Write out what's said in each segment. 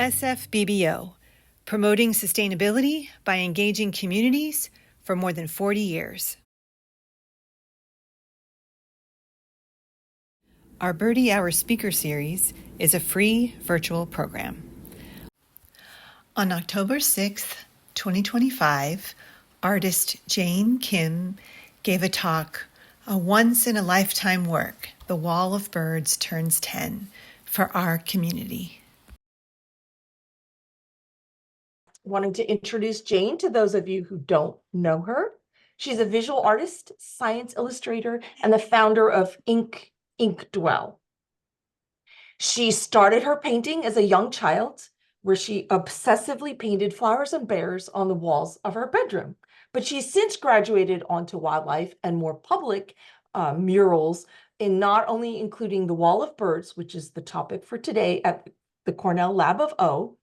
SFBBO, promoting sustainability by engaging communities for more than 40 years. Our Birdy Hour speaker series is a free virtual program. On October 6th, 2025, artist Jane Kim gave a talk, A Once-in-a-Lifetime Work, The Wall of Birds Turns 10, for our community. Wanted to introduce Jane to those of you who don't know her. She's a visual artist, science illustrator, and the founder of Ink Dwell. She started her painting as a young child, where she obsessively painted flowers and bears on the walls of her bedroom. But she's since graduated onto wildlife and more public murals, in not only including the Wall of Birds, which is the topic for today at the Cornell Lab of O,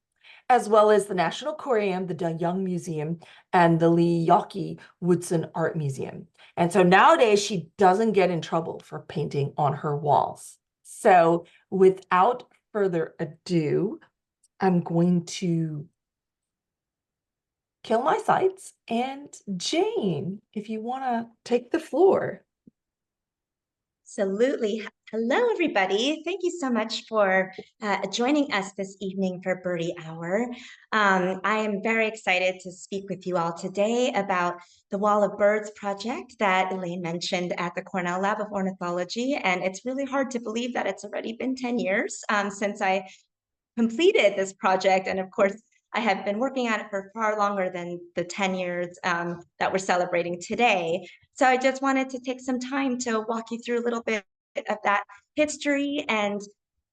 as well as the National Aquarium, the Young Museum, and the Leigh Yawkey Woodson Art Museum. And so nowadays she doesn't get in trouble for painting on her walls. So without further ado, I'm going to kill my sights. And Jane, if you want to take the floor. Absolutely. Hello, everybody. Thank you so much for joining us this evening for Birdy Hour. I am very excited to speak with you all today about the Wall of Birds project that Leigh mentioned at the Cornell Lab of Ornithology. And it's really hard to believe that it's already been 10 years since I completed this project. And of course, I have been working on it for far longer than the 10 years that we're celebrating today. So I just wanted to take some time to walk you through a little bit of that history and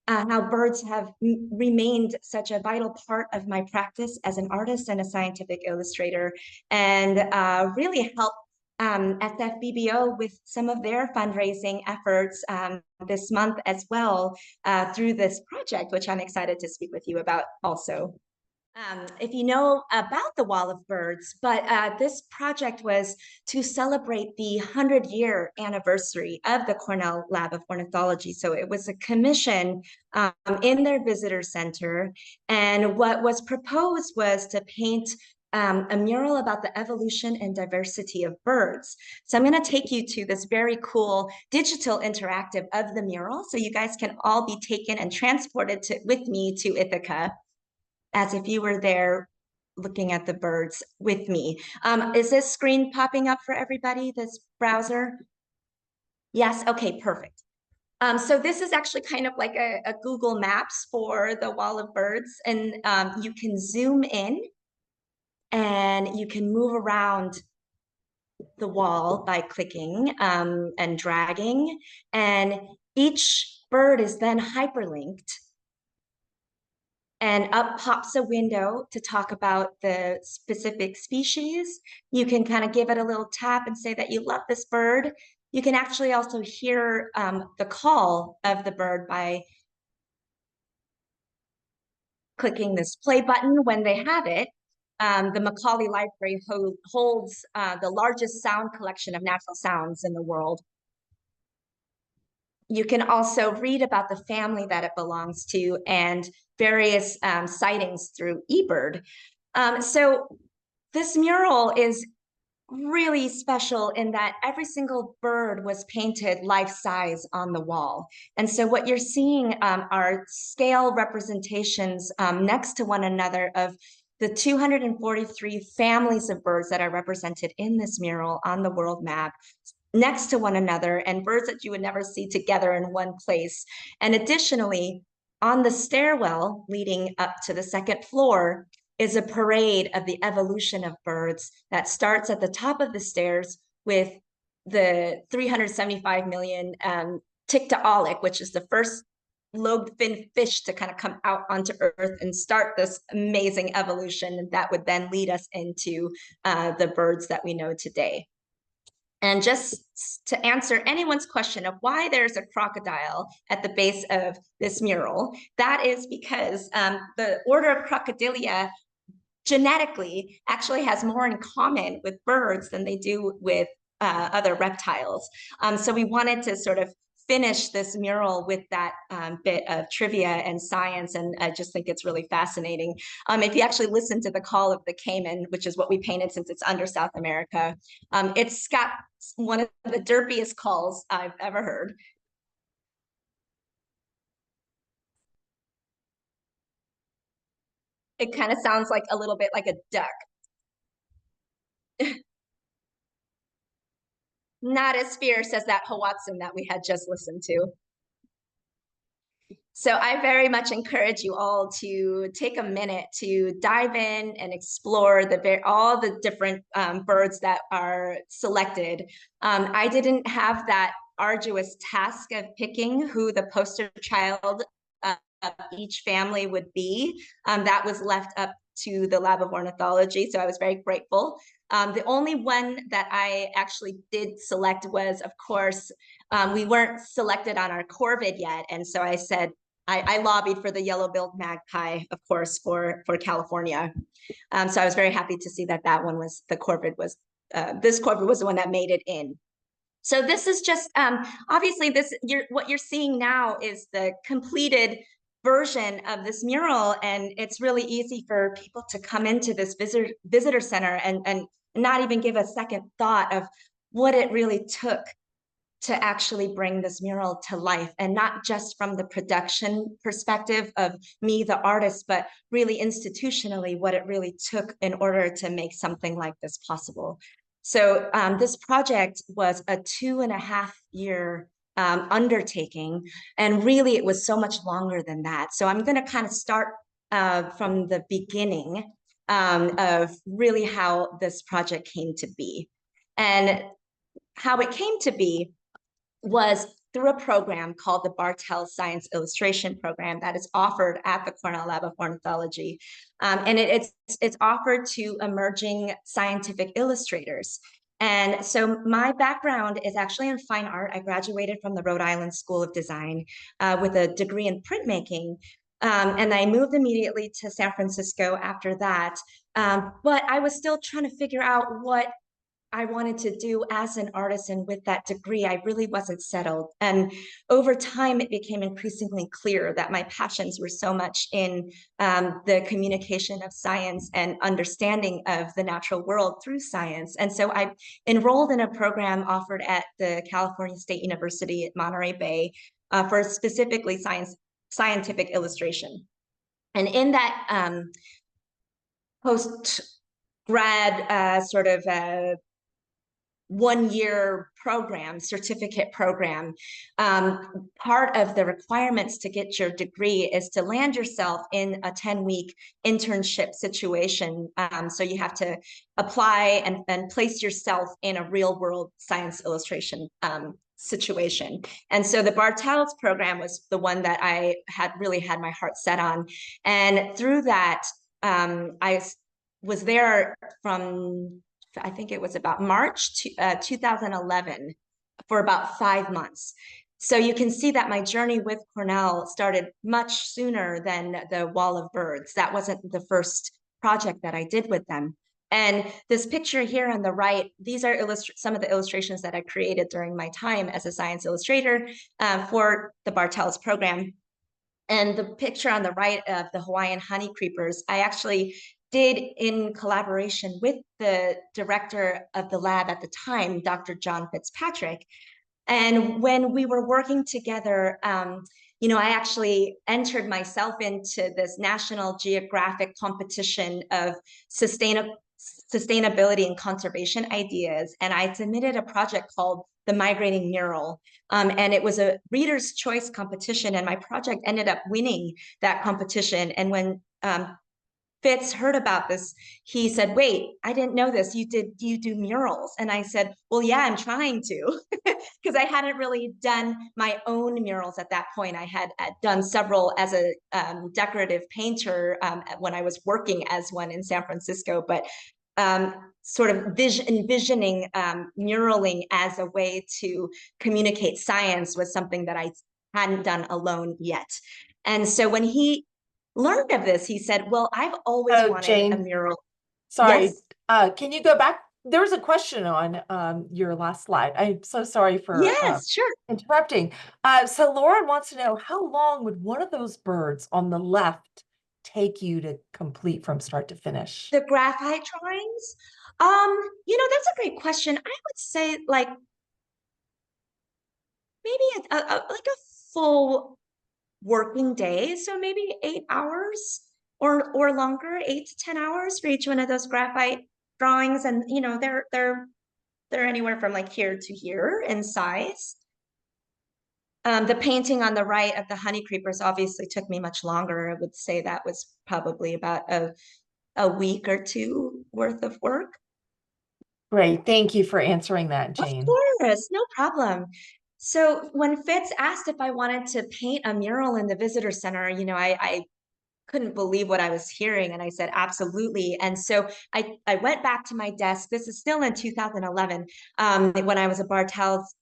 how birds have remained such a vital part of my practice as an artist and a scientific illustrator, and really help SFBBO with some of their fundraising efforts this month as well through this project, which I'm excited to speak with you about also. If you know about the Wall of Birds, but this project was to celebrate the 100-year anniversary of the Cornell Lab of Ornithology. So it was a commission in their visitor center. And what was proposed was to paint a mural about the evolution and diversity of birds. So I'm going to take you to this very cool digital interactive of the mural. So you guys can all be taken and transported with me to Ithaca, as if you were there looking at the birds with me. Is this screen popping up for everybody, this browser? Yes, okay, perfect. So this is actually kind of like a Google Maps for the Wall of Birds, and you can zoom in and you can move around the wall by clicking and dragging, and each bird is then hyperlinked. And up pops a window to talk about the specific species. You can kind of give it a little tap and say that you love this bird. You can actually also hear the call of the bird by clicking this play button when they have it. The Macaulay Library holds the largest sound collection of natural sounds in the world. You can also read about the family that it belongs to and various sightings through eBird. So this mural is really special in that every single bird was painted life-size on the wall. And so what you're seeing are scale representations next to one another of the 243 families of birds that are represented in this mural on the world map, next to one another, and birds that you would never see together in one place. And additionally, on the stairwell leading up to the second floor is a parade of the evolution of birds that starts at the top of the stairs with the 375 million Tiktaalik, which is the first lobed-finned fish to kind of come out onto Earth and start this amazing evolution that would then lead us into the birds that we know today. And just to answer anyone's question of why there's a crocodile at the base of this mural, that is because the order of Crocodilia genetically actually has more in common with birds than they do with other reptiles. So we wanted to sort of finish this mural with that bit of trivia and science, and I just think it's really fascinating. If you actually listen to the call of the caiman, which is what we painted since it's under South America, it's got one of the derpiest calls I've ever heard. It kind of sounds like a little bit like a duck. Not as fierce as that Woodson that we had just listened to. So I very much encourage you all to take a minute to dive in and explore all the different birds that are selected. I didn't have that arduous task of picking who the poster child of each family would be. That was left up to the Lab of Ornithology, so I was very grateful. The only one that I actually did select was, of course, we weren't selected on our corvid yet, and so I said, I lobbied for the yellow-billed magpie, of course, for California. So I was very happy to see that that one was, the corvid was, this corvid was the one that made it in. So this is just, obviously what you're seeing now is the completed version of this mural, and it's really easy for people to come into this visitor center and not even give a second thought of what it really took to actually bring this mural to life, and not just from the production perspective of me, the artist, but really institutionally what it really took in order to make something like this possible. So this project was a 2.5-year undertaking, and really it was so much longer than that. So I'm going to kind of start from the beginning of really how this project came to be. And how it came to be was through a program called the Bartell Science Illustration Program that is offered at the Cornell Lab of Ornithology. And it's offered to emerging scientific illustrators. And so my background is actually in fine art. I graduated from the Rhode Island School of Design with a degree in printmaking. And I moved immediately to San Francisco after that. But I was still trying to figure out what I wanted to do as an artist, and with that degree, I really wasn't settled. And over time, it became increasingly clear that my passions were so much in the communication of science and understanding of the natural world through science. And so I enrolled in a program offered at the California State University at Monterey Bay for specifically scientific illustration. And in that post-grad sort of 1-year program, certificate program, part of the requirements to get your degree is to land yourself in a 10-week internship situation. So you have to apply and place yourself in a real world science illustration situation. And so the Bartell's program was the one that I had really had my heart set on. And through that, I was there from, I think it was about March 2011 for about 5 months. So you can see that my journey with Cornell started much sooner than the Wall of Birds. That wasn't the first project that I did with them. And this picture here on the right, these are some of the illustrations that I created during my time as a science illustrator for the Bartell's program. And the picture on the right of the Hawaiian honey creepers, I actually did in collaboration with the director of the lab at the time, Dr. John Fitzpatrick. And when we were working together, you know, I actually entered myself into this National Geographic competition of sustainability and conservation ideas. And I submitted a project called the Migrating Mural. And it was a reader's choice competition, and my project ended up winning that competition. And when Fitz heard about this, he said, "Wait, I didn't know this. You do murals?" And I said, "Well, yeah, I'm trying to," because I hadn't really done my own murals at that point. I had done several as a decorative painter when I was working as one in San Francisco, but sort of envisioning muraling as a way to communicate science was something that I hadn't done alone yet. And so when he learned of this, he said, "Well, I've always wanted Jane, a mural." sorry, Yes. can you go back there was a question on your last slide. I'm so sorry for Yes, sure. interrupting. So Lauren wants to know, how long would one of those birds on the left take you to complete from start to finish? The graphite drawings. That's a great question. I would say like maybe like a full working day, so maybe 8 hours or longer, 8 to 10 hours for each one of those graphite drawings, and they're anywhere from like here to here in size. The painting on the right of the honey creepers obviously took me much longer. I would say that was probably about a week or two worth of work. Great. Thank you for answering that, Jane. Of course, no problem. So when Fitz asked if I wanted to paint a mural in the visitor center, I couldn't believe what I was hearing. And I said, absolutely. And so I went back to my desk. This is still in 2011, when I was a Bartels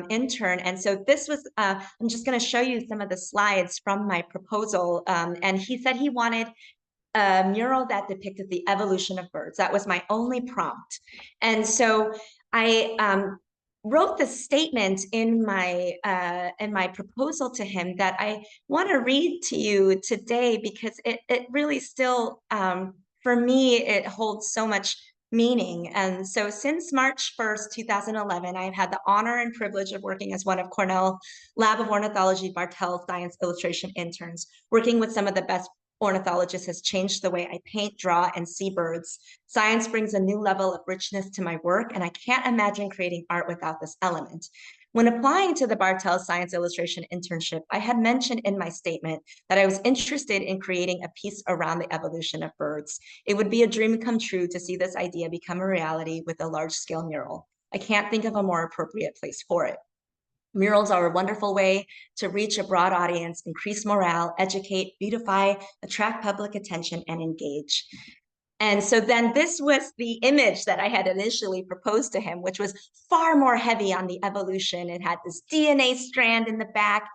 intern. And so this was, I'm just going to show you some of the slides from my proposal. And he said he wanted a mural that depicted the evolution of birds. That was my only prompt. And so I wrote the statement in my proposal to him that I want to read to you today, because it really still, for me, it holds so much meaning. And so since March 1st, 2011, I've had the honor and privilege of working as one of Cornell Lab of Ornithology Bartels Science Illustration interns, working with some of the best ornithologist has changed the way I paint, draw, and see birds. Science brings a new level of richness to my work, and I can't imagine creating art without this element. When applying to the Bartels Science Illustration internship, I had mentioned in my statement that I was interested in creating a piece around the evolution of birds. It would be a dream come true to see this idea become a reality with a large-scale mural. I can't think of a more appropriate place for it. Murals are a wonderful way to reach a broad audience, increase morale, educate, beautify, attract public attention, and engage. And so then this was the image that I had initially proposed to him, which was far more heavy on the evolution. It had this DNA strand in the back.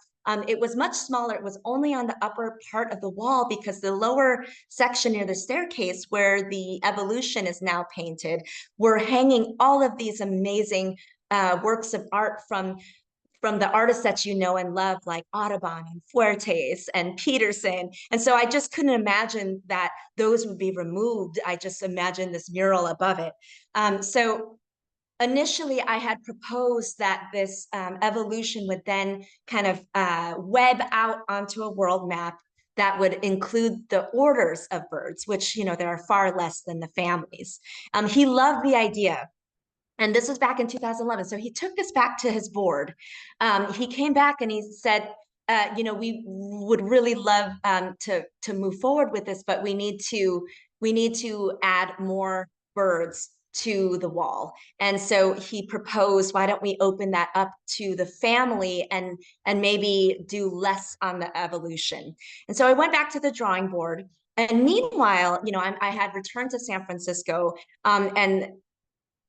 It was much smaller. It was only on the upper part of the wall, because the lower section near the staircase, where the evolution is now painted, were hanging all of these amazing works of art from the artists that you know and love, like Audubon and Fuertes and Peterson. And so I just couldn't imagine that those would be removed. I just imagined this mural above it. So initially I had proposed that this evolution would then kind of web out onto a world map that would include the orders of birds, which, there are far less than the families. He loved the idea. And this was back in 2011. So he took this back to his board. He came back and he said, we would really love to move forward with this, but we need to add more birds to the wall. And so he proposed, why don't we open that up to the family and maybe do less on the evolution? And so I went back to the drawing board. And meanwhile, I had returned to San Francisco, and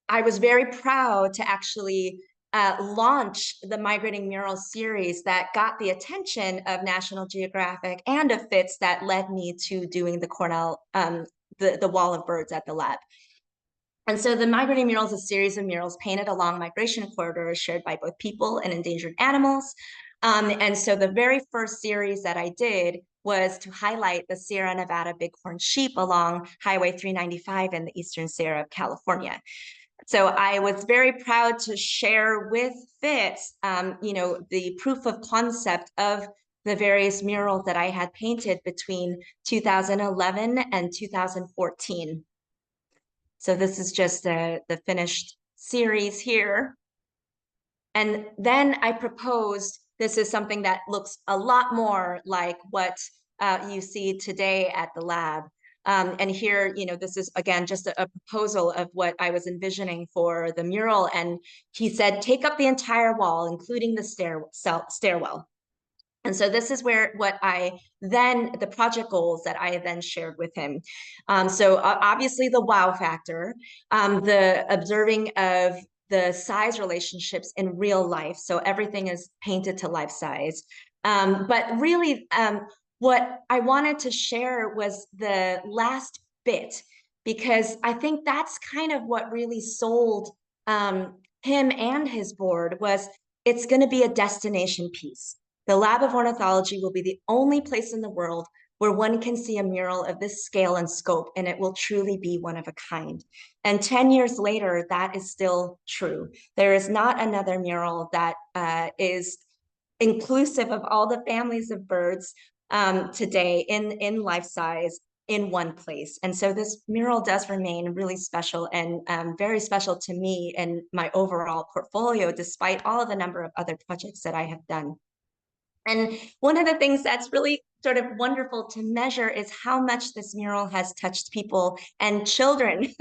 I was very proud to actually launch the Migrating Mural series that got the attention of National Geographic and of Fitz, that led me to doing the Cornell, the Wall of Birds at the lab. And so the Migrating Mural is a series of murals painted along migration corridors shared by both people and endangered animals. And so the very first series that I did was to highlight the Sierra Nevada bighorn sheep along Highway 395 in the Eastern Sierra of California. So I was very proud to share with Fitz, the proof of concept of the various murals that I had painted between 2011 and 2014. So this is just the finished series here. And then I proposed, this is something that looks a lot more like what you see today at the lab. And here, this is, again, just a proposal of what I was envisioning for the mural. And he said, take up the entire wall, including the stairwell. And so this is the project goals that I then shared with him. So obviously the wow factor, the observing of the size relationships in real life. So everything is painted to life size. But really, what I wanted to share was the last bit, because I think that's kind of what really sold him and his board was it's going to be a destination piece. The Lab of Ornithology will be the only place in the world where one can see a mural of this scale and scope, and it will truly be one of a kind. And 10 years later, that is still true. There is not another mural that is inclusive of all the families of birds today in life size in one place. And so this mural does remain really special and very special to me and my overall portfolio, despite all of the number of other projects that I have done. And one of the things that's really sort of wonderful to measure is how much this mural has touched people and children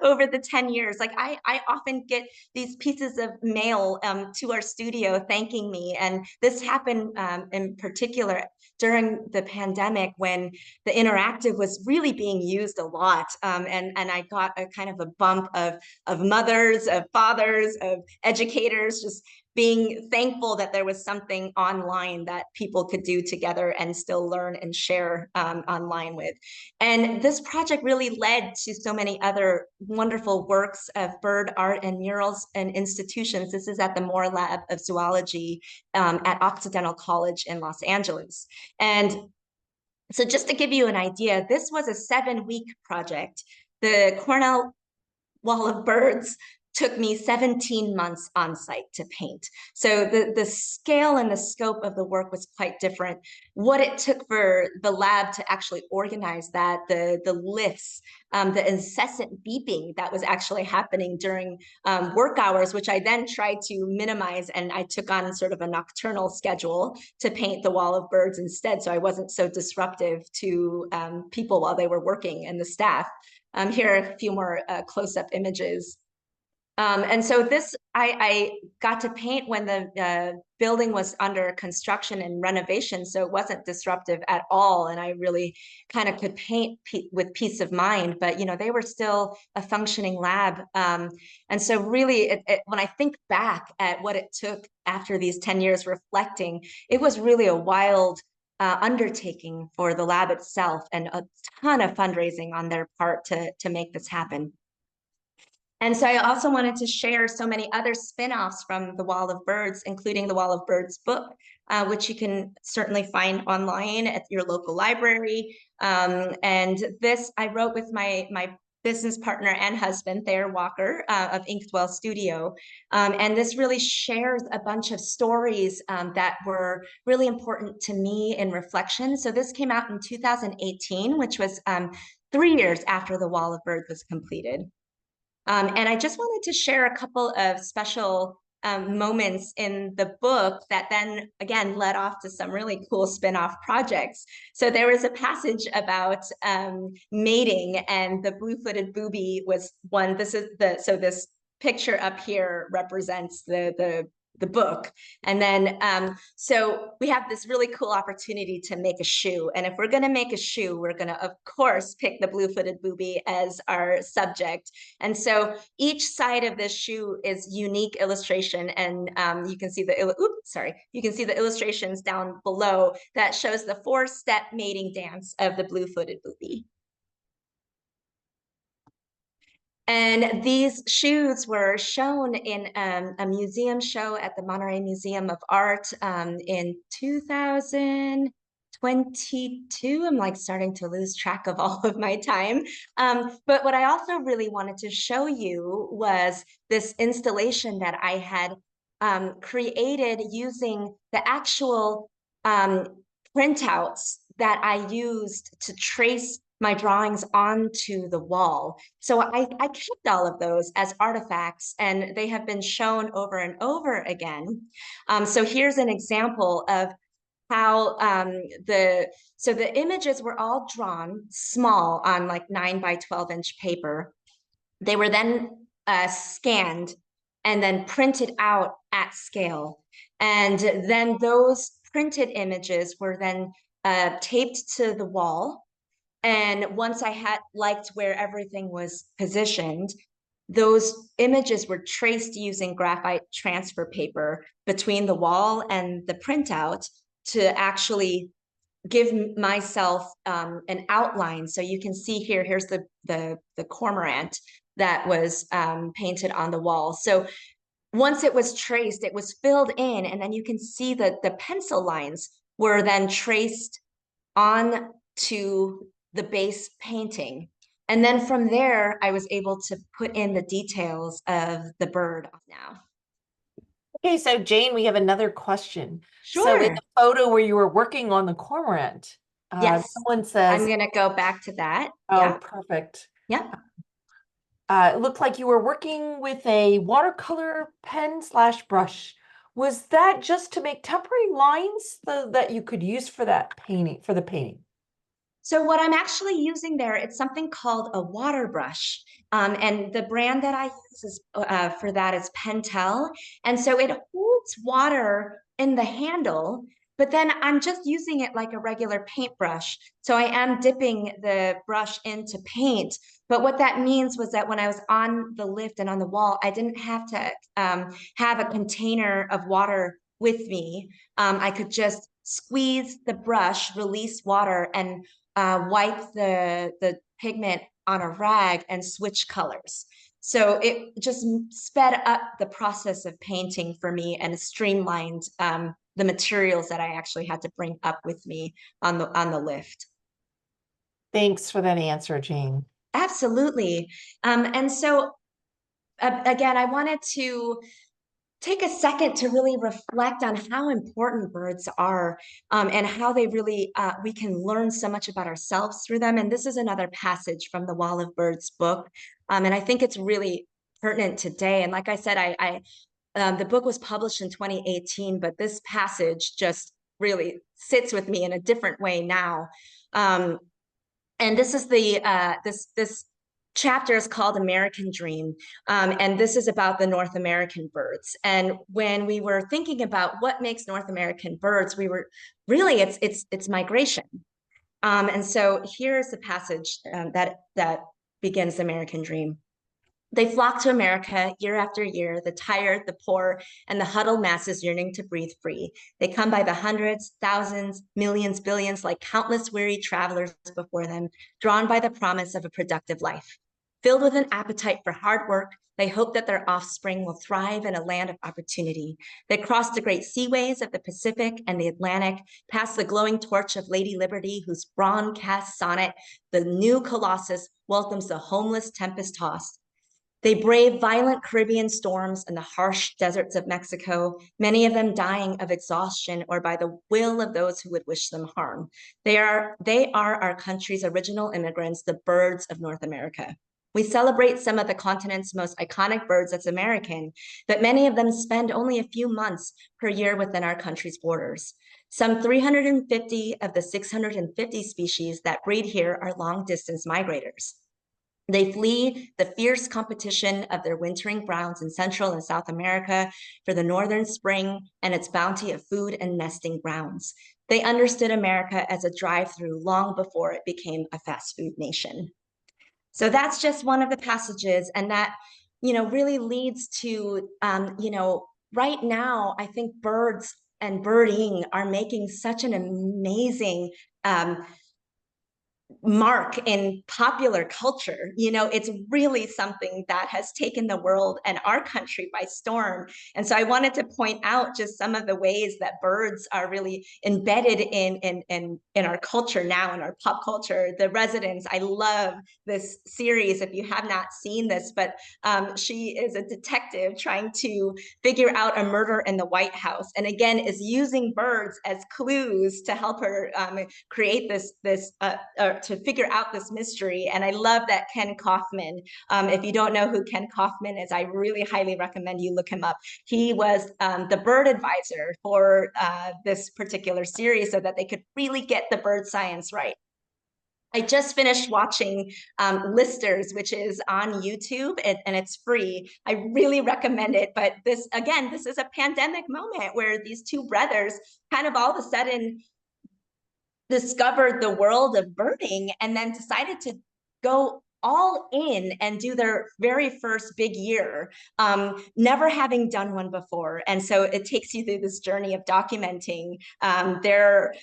over the 10 years. Like I often get these pieces of mail to our studio thanking me. And this happened in particular during the pandemic when the interactive was really being used a lot. And I got a kind of a bump of mothers, of fathers, of educators, just being thankful that there was something online that people could do together and still learn and share online with. And this project really led to so many other wonderful works of bird art and murals and institutions. This is at the Cornell Lab of Zoology at Occidental College in Los Angeles. And so just to give you an idea, this was a 7-week project. The Cornell Wall of Birds took me 17 months on site to paint. So the scale and the scope of the work was quite different. What it took for the lab to actually organize that, the lifts, the incessant beeping that was actually happening during work hours, which I then tried to minimize, and I took on sort of a nocturnal schedule to paint the Wall of Birds instead, so I wasn't so disruptive to people while they were working and the staff. Here are a few more close-up images. And so this, I got to paint when the building was under construction and renovation, so it wasn't disruptive at all. And I really kind of could paint with peace of mind, but you know, they were still a functioning lab. And so really, when I think back at what it took after these 10 years reflecting, it was really a wild undertaking for the lab itself and a ton of fundraising on their part to make this happen. And so I also wanted to share so many other spin-offs from the Wall of Birds, including the Wall of Birds book, which you can certainly find online at your local library. And this I wrote with my business partner and husband, Thayer Walker of Inkwell Studio. And this really shares a bunch of stories that were really important to me in reflection. So this came out in 2018, which was 3 years after the Wall of Birds was completed. And I just wanted to share a couple of special moments in the book that then again led off to some really cool spin-off projects. So there was a passage about mating, and the blue-footed booby was one. This is so this picture up here represents the book. And then, so we have this really cool opportunity to make a shoe. And if we're going to make a shoe, we're going to, of course, pick the blue-footed booby as our subject. And so each side of this shoe is unique illustration. And you can see you can see the illustrations down below that shows the 4-step mating dance of the blue-footed booby. And these shoes were shown in a museum show at the Monterey Museum of Art in 2022. I'm like starting to lose track of all of my time. But what I also really wanted to show you was this installation that I had created using the actual printouts that I used to trace my drawings onto the wall. So I kept all of those as artifacts, and they have been shown over and over again. So here's an example of how the images were all drawn small on like 9 by 12 inch paper. They were then scanned and then printed out at scale. And then those printed images were then taped to the wall. And once I had liked where everything was positioned, those images were traced using graphite transfer paper between the wall and the printout to actually give myself an outline. So you can see here, here's the cormorant that was painted on the wall. So once it was traced, it was filled in, and then you can see that the pencil lines were then traced on to the base painting. And then from there, I was able to put in the details of the bird now. Okay, so Jane, we have another question. So in Sure. the photo where you were working on the cormorant, Yes. someone says, I'm going to go back to that. oh, Yeah. perfect. Yeah. It looked like you were working with a watercolor pen / brush. Was that just to make temporary lines that you could use for that painting, for the painting? So what I'm actually using there, it's something called a water brush. And the brand that I use is, for that is Pentel. And so it holds water in the handle, but then I'm just using it like a regular paintbrush. So I am dipping the brush into paint. But what that means was that when I was on the lift and on the wall, I didn't have to have a container of water with me. I could just squeeze the brush, release water, and wipe the pigment on a rag and switch colors. So it just sped up the process of painting for me and streamlined the materials that I actually had to bring up with me on the lift. Thanks for that answer, Jane. Absolutely. And so again, I wanted to take a second to really reflect on how important birds are, and how they really, we can learn so much about ourselves through them. And this is another passage from the Wall of Birds book. And I think it's really pertinent today. And like I said, the book was published in 2018, but this passage just really sits with me in a different way now. Um, and this is this chapter is called American Dream. And this is about the North American birds. And when we were thinking about what makes North American birds, we were really, it's migration. And so here's the passage that begins American Dream. They flock to America year after year, the tired, the poor, and the huddled masses yearning to breathe free. They come by the hundreds, thousands, millions, billions, like countless weary travelers before them, drawn by the promise of a productive life. Filled with an appetite for hard work, they hope that their offspring will thrive in a land of opportunity. They cross the great seaways of the Pacific and the Atlantic, past the glowing torch of Lady Liberty, whose brawn-cast sonnet, the new Colossus, welcomes the homeless tempest-tossed. They brave violent Caribbean storms and the harsh deserts of Mexico, many of them dying of exhaustion or by the will of those who would wish them harm. They are our country's original immigrants, the birds of North America. We celebrate some of the continent's most iconic birds as American, but many of them spend only a few months per year within our country's borders. Some 350 of the 650 species that breed here are long-distance migrators. They flee the fierce competition of their wintering grounds in Central and South America for the northern spring and its bounty of food and nesting grounds. They understood America as a drive-through long before it became a fast food nation. So that's just one of the passages, and that, really leads to, right now, I think birds and birding are making such an amazing mark in popular culture. It's really something that has taken the world and our country by storm. And so I wanted to point out just some of the ways that birds are really embedded in our culture now, in our pop culture. The Residents, I love this series if you have not seen this, but she is a detective trying to figure out a murder in the White House, and again is using birds as clues to help her create to figure out this mystery. And I love that Ken Kaufman, if you don't know who Ken Kaufman is, I really highly recommend you look him up. He was the bird advisor for this particular series so that they could really get the bird science right. I just finished watching Listers, which is on YouTube, and it's free. I really recommend it. But this is a pandemic moment where these two brothers kind of all of a sudden discovered the world of birding and then decided to go all in and do their very first big year, never having done one before. And so it takes you through this journey of documenting their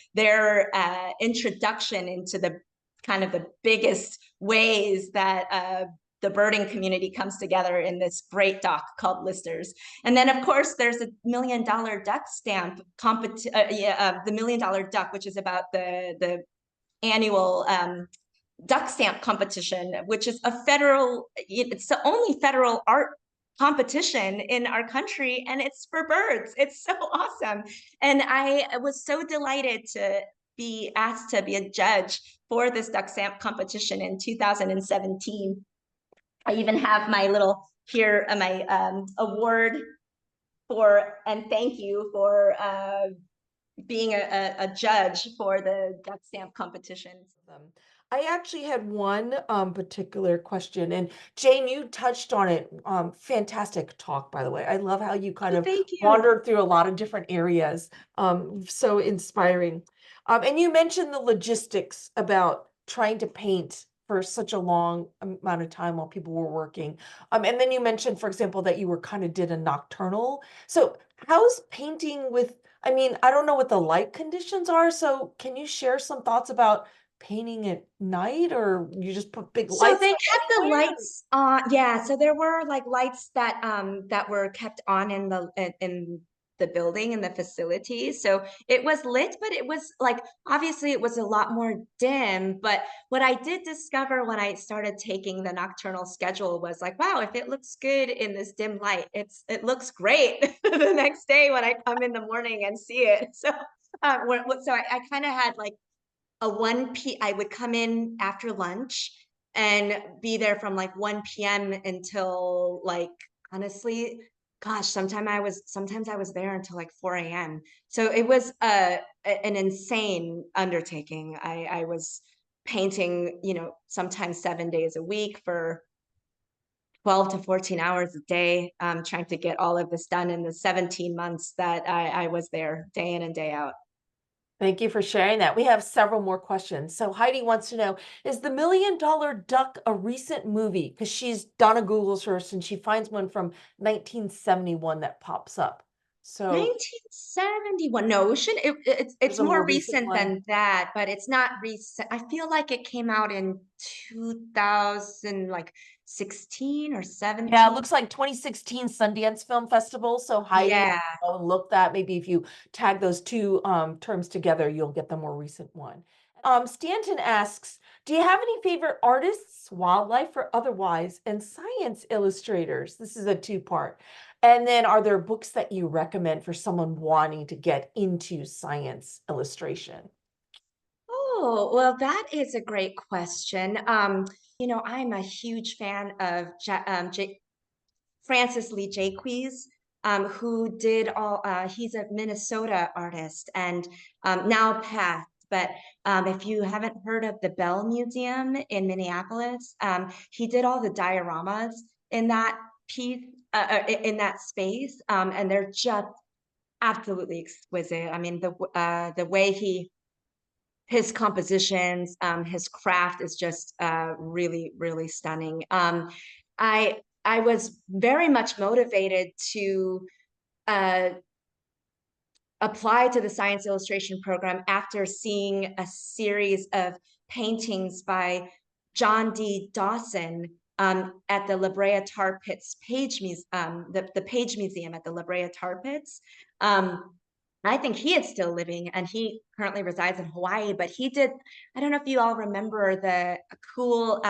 introduction into the kind of the biggest ways that the birding community comes together in this great doc called Listers. And then, of course, there's a $1 Million Duck stamp competition, the $1 Million Duck, which is about the annual duck stamp competition, which is it's the only federal art competition in our country, and it's for birds. It's so awesome. And I was so delighted to be asked to be a judge for this duck stamp competition in 2017. I even have my little here, my award and thank you for being a judge for the duck stamp competitions. I actually had one particular question, and Jane, you touched on it. Fantastic talk, by the way. I love how you kind of Thank you. wandered through a lot of different areas. So inspiring. And you mentioned the logistics about trying to paint for such a long amount of time while people were working. And then you mentioned, for example, that you were kind of did a nocturnal. So how's painting with, I mean, I don't know what the light conditions are. So can you share some thoughts about painting at night, or you just put big So lights they up kept the anywhere? lights on. Yeah, so there were like lights that that were kept on in the building and the facility. So it was lit, but it was like obviously it was a lot more dim. But what I did discover when I started taking the nocturnal schedule was like, wow, if it looks good in this dim light, it looks great the next day when I come in the morning and see it. So so I kind of had like I would come in after lunch and be there from like 1 p.m. until like, honestly, gosh, sometimes I was there until like 4 a.m. So it was an insane undertaking. I was painting, sometimes 7 days a week for 12 to 14 hours a day, trying to get all of this done in the 17 months that I was there day in and day out. Thank you for sharing that. We have several more questions. So Heidi wants to know, is the $1 Million Duck a recent movie? Because she's done a Google search and she finds one from 1971 that pops up. So 1971. No, it's there's a more more recent recent one. than that, but it's not recent. I feel like it came out in 2000, like 16 or 17. Yeah, it looks like 2016 Sundance Film Festival. So Heidi, Yeah. go and look that. Maybe if you tag those two terms together, you'll get the more recent one. Stanton asks, do you have any favorite artists, wildlife or otherwise, and science illustrators? This is a two-part. And then are there books that you recommend for someone wanting to get into science illustration? Oh, well, that is a great question. I'm a huge fan of Francis Lee Jaques, who did he's a Minnesota artist and now passed. But if you haven't heard of the Bell Museum in Minneapolis, he did all the dioramas in that piece, in that space, and they're just absolutely exquisite. I mean, the way his compositions, his craft is just really, really stunning. I was very much motivated to apply to the science illustration program after seeing a series of paintings by John D. Dawson at the La Brea Tar Pits the Page Museum at the La Brea Tar Pits. I think he is still living and he currently resides in Hawaii, but he did, I don't know if you all remember the cool,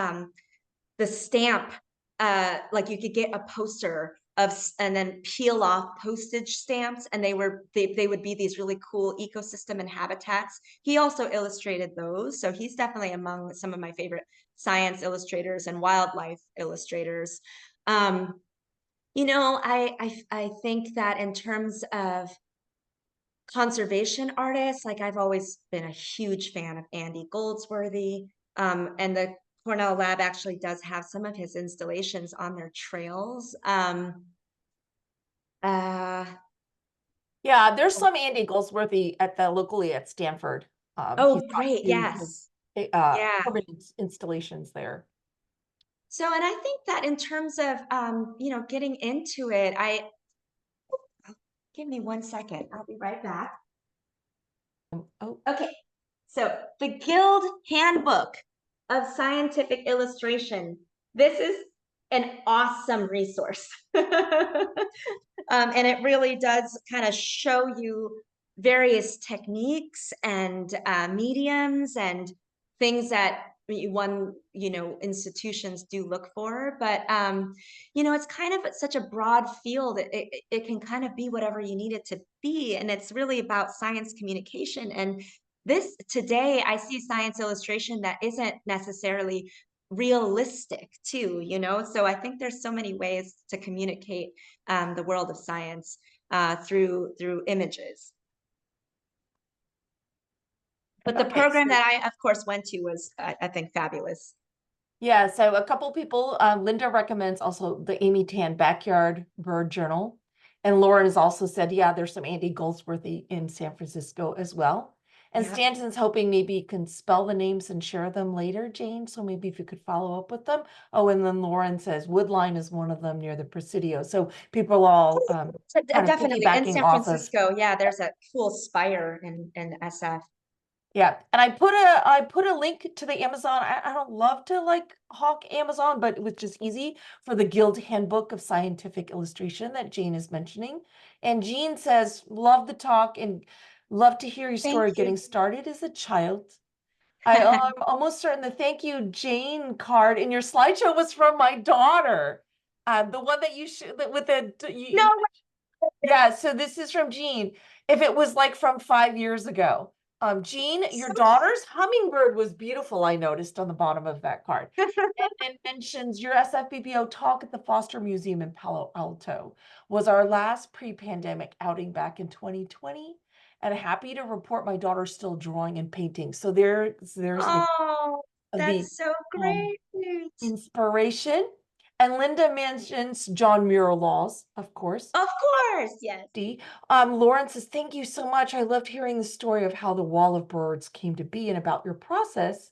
the stamp, like you could get a poster and then peel off postage stamps, and they would be these really cool ecosystem and habitats. He also illustrated those, so he's definitely among some of my favorite science illustrators and wildlife illustrators. I think that in terms of conservation artists, like I've always been a huge fan of Andy Goldsworthy, and the Cornell Lab actually does have some of his installations on their trails. Yeah, there's some Andy Goldsworthy locally at Stanford. Oh, He's got great. two Yes. his, Yeah. permanent installations there. So, and I think that in terms of, getting into it, give me 1 second. I'll be right back. Oh, Okay. So the Guild Handbook of Scientific Illustration. This is an awesome resource. And it really does kind of show you various techniques and mediums and things that institutions do look for. But it's kind of such a broad field. It can kind of be whatever you need it to be. And it's really about science communication. And this today, I see science illustration that isn't necessarily realistic too, so I think there's so many ways to communicate the world of science through images. But the program that I, of course, went to was, I think, fabulous. Yeah, so a couple people, Linda recommends also the Amy Tan Backyard Bird Journal. And Lauren has also said, yeah, there's some Andy Goldsworthy in San Francisco as well. And Yeah. Stanton's hoping maybe you can spell the names and share them later, Jane. So maybe if you could follow up with them. Oh, and then Lauren says Woodline is one of them near the Presidio. So people are all kind of Definitely in piggybacking San off of. Francisco. Yeah, there's a cool spire in SF. Yeah, and I put a link to the Amazon. I don't love to like hawk Amazon, but it was just easy for the Guild Handbook of Scientific Illustration that Jane is mentioning. And Jean says, love the talk and love to hear your story getting started as a child. I'm almost certain the thank you, Jane card in your slideshow was from my daughter. The one that you with the No. Yeah, so this is from Jean. If it was like from 5 years ago. Jean, your So daughter's hummingbird was beautiful, I noticed on the bottom of that card. And then mentions your SFBPO talk at the Foster Museum in Palo Alto was our last pre-pandemic outing back in 2020. And happy to report my daughter's still drawing and painting. So there's Oh, that's so great. inspiration. And Linda mentions John Mural laws, of course. Of course, yes. Lauren says, thank you so much. I loved hearing the story of how the Wall of Birds came to be and about your process.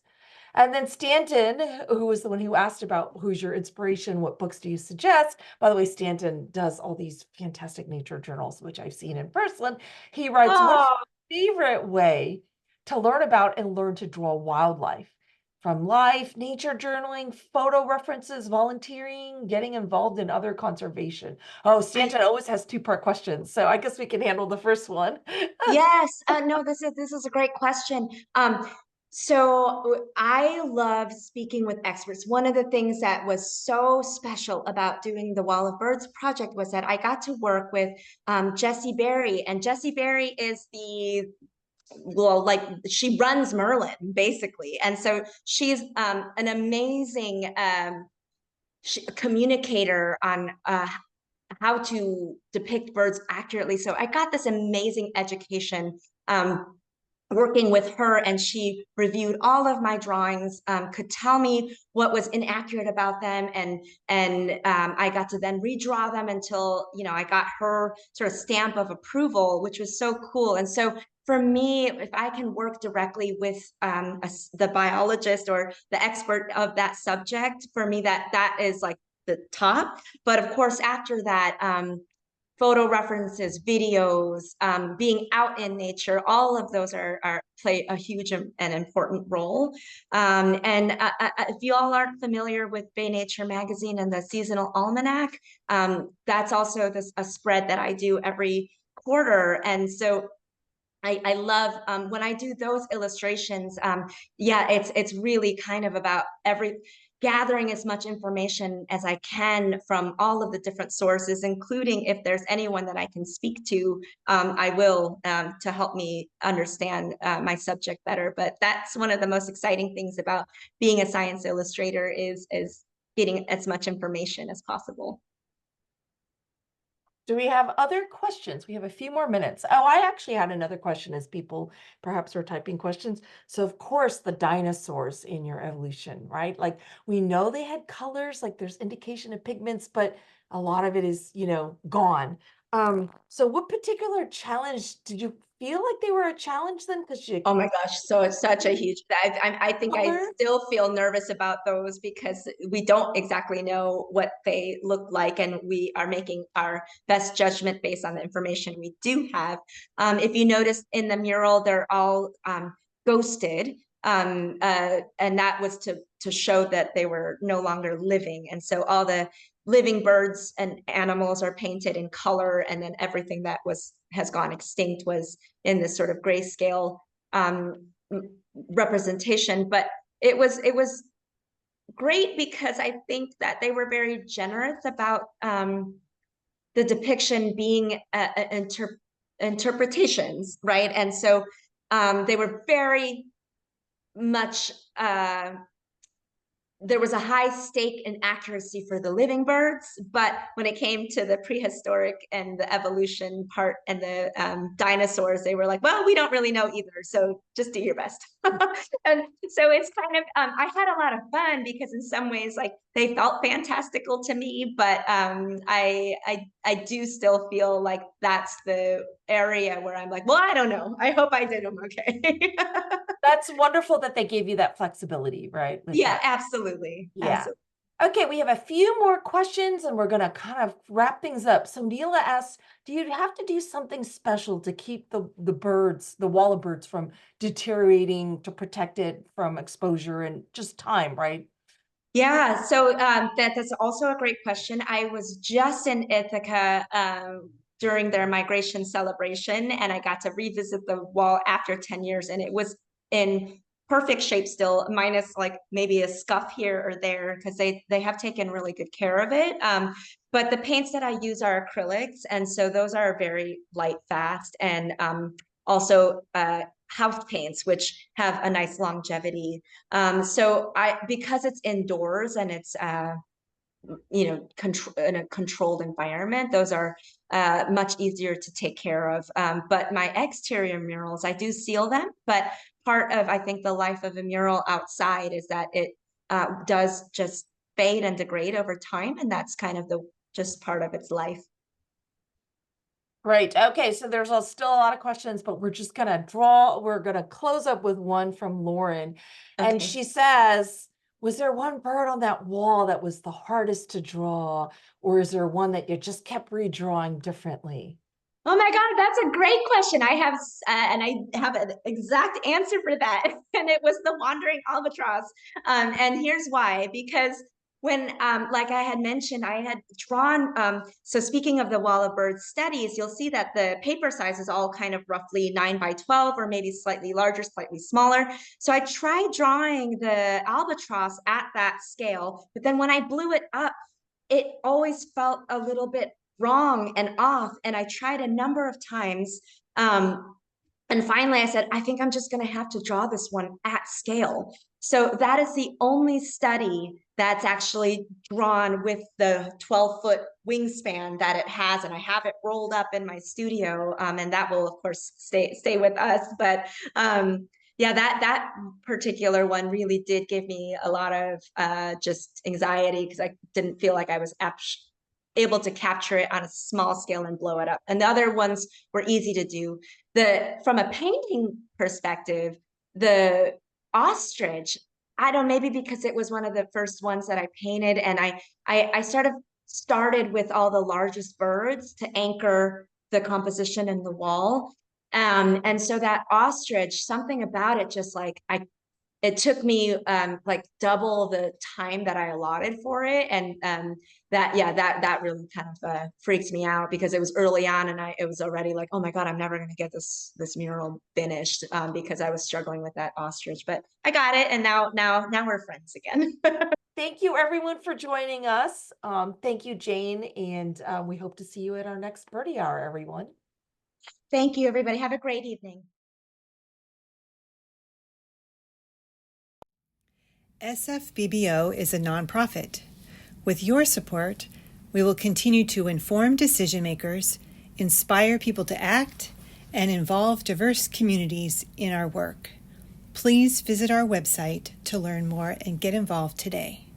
And then Stanton, who was the one who asked about who's your inspiration, what books do you suggest? By the way, Stanton does all these fantastic nature journals, which I've seen in person. He writes, what's your favorite way to learn about and learn to draw wildlife? From life, nature journaling, photo references, volunteering, getting involved in other conservation. Oh, Stanton always has two-part questions, so I guess we can handle the first one. Yes, no, this is a great question. So I love speaking with experts. One of the things that was so special about doing the Wall of Birds project was that I got to work with Jessie Berry, and Jessie Berry is she runs Merlin basically, and so she's an amazing communicator on how to depict birds accurately. So I got this amazing education working with her, and she reviewed all of my drawings, could tell me what was inaccurate about them, and I got to then redraw them until I got her sort of stamp of approval, which was so cool. And so for me, if I can work directly with the biologist or the expert of that subject, for me that is like the top. But of course, after that, photo references, videos, being out in nature, all of those play a huge and important role. And if you all aren't familiar with Bay Nature Magazine and the Seasonal Almanac, that's also a spread that I do every quarter. And so I love when I do those illustrations. Yeah, it's really kind of about gathering as much information as I can from all of the different sources, including if there's anyone that I can speak to, I will, to help me understand my subject better. But that's one of the most exciting things about being a science illustrator is getting as much information as possible. Do we have other questions? We have a few more minutes. Oh, I actually had another question as people perhaps are typing questions. So of course the dinosaurs in your evolution, right? Like we know they had colors, like there's indication of pigments, but a lot of it is, gone. So what particular challenge did you feel like they were a challenge then? Because you Oh my gosh, so it's such a huge, I think I color. still feel nervous about those because we don't exactly know what they look like, and we are making our best judgment based on the information we do have. If you notice in the mural, they're all ghosted, and that was to show that they were no longer living. And so all the living birds and animals are painted in color, and then everything that has gone extinct was in this sort of grayscale representation. But it was great because I think that they were very generous about the depiction being interpretations, right? And so they were very much there was a high stake in accuracy for the living birds, but when it came to the prehistoric and the evolution part and the dinosaurs, they were like, well, we don't really know either, so just do your best. And so it's kind of, I had a lot of fun because in some ways, like, they felt fantastical to me, but I do still feel like that's the area where I'm like, well, I don't know. I hope I did them okay. That's wonderful that they gave you that flexibility, right? Yeah, that. absolutely. Yeah. Absolutely. Okay, we have a few more questions and we're going to kind of wrap things up. So Neela asks, do you have to do something special to keep the birds, the wall of birds, from deteriorating, to protect it from exposure and just time, right? Yeah, so that's also a great question. I was just in Ithaca during their migration celebration, and I got to revisit the wall after 10 years, and it was in perfect shape still, minus like maybe a scuff here or there, because they have taken really good care of it. But the paints that I use are acrylics, and so those are very light, fast, and also house paints, which have a nice longevity. So because it's indoors and it's in a controlled environment, those are much easier to take care of. But my exterior murals, I do seal them, but part of, I think, the life of a mural outside is that it does just fade and degrade over time, and that's kind of just part of its life. Great. Okay, so there's still a lot of questions, but we're going to close up with one from Lauren. Okay. And she says, was there one bird on that wall that was the hardest to draw, or is there one that you just kept redrawing differently? Oh my God, that's a great question. And I have an exact answer for that. And it was the wandering albatross. And here's why, because when, like I had mentioned, I had drawn, so speaking of the Wall of Birds studies, you'll see that the paper size is all kind of roughly 9 by 12, or maybe slightly larger, slightly smaller. So I tried drawing the albatross at that scale, but then when I blew it up, it always felt a little bit wrong and off. And I tried a number of times. And finally I said, I think I'm just going to have to draw this one at scale. So that is the only study that's actually drawn with the 12-foot wingspan that it has. And I have it rolled up in my studio. And that will, of course, stay with us. But yeah, that particular one really did give me a lot of just anxiety, because I didn't feel like I was able to capture it on a small scale and blow it up. And the other ones were easy to do. From a painting perspective, the ostrich, I don't know, maybe because it was one of the first ones that I painted, and I sort of started with all the largest birds to anchor the composition in the wall. And so that ostrich, something about it, just like it took me like double the time that I allotted for it. And that really kind of freaked me out, because it was early on, and it was already like, oh my God, I'm never going to get this mural finished, because I was struggling with that ostrich. But I got it, and now we're friends again. Thank you, everyone, for joining us. Thank you, Jane, and we hope to see you at our next Birdy Hour, everyone. Thank you, everybody. Have a great evening. SFBBO is a nonprofit. With your support, we will continue to inform decision makers, inspire people to act, and involve diverse communities in our work. Please visit our website to learn more and get involved today.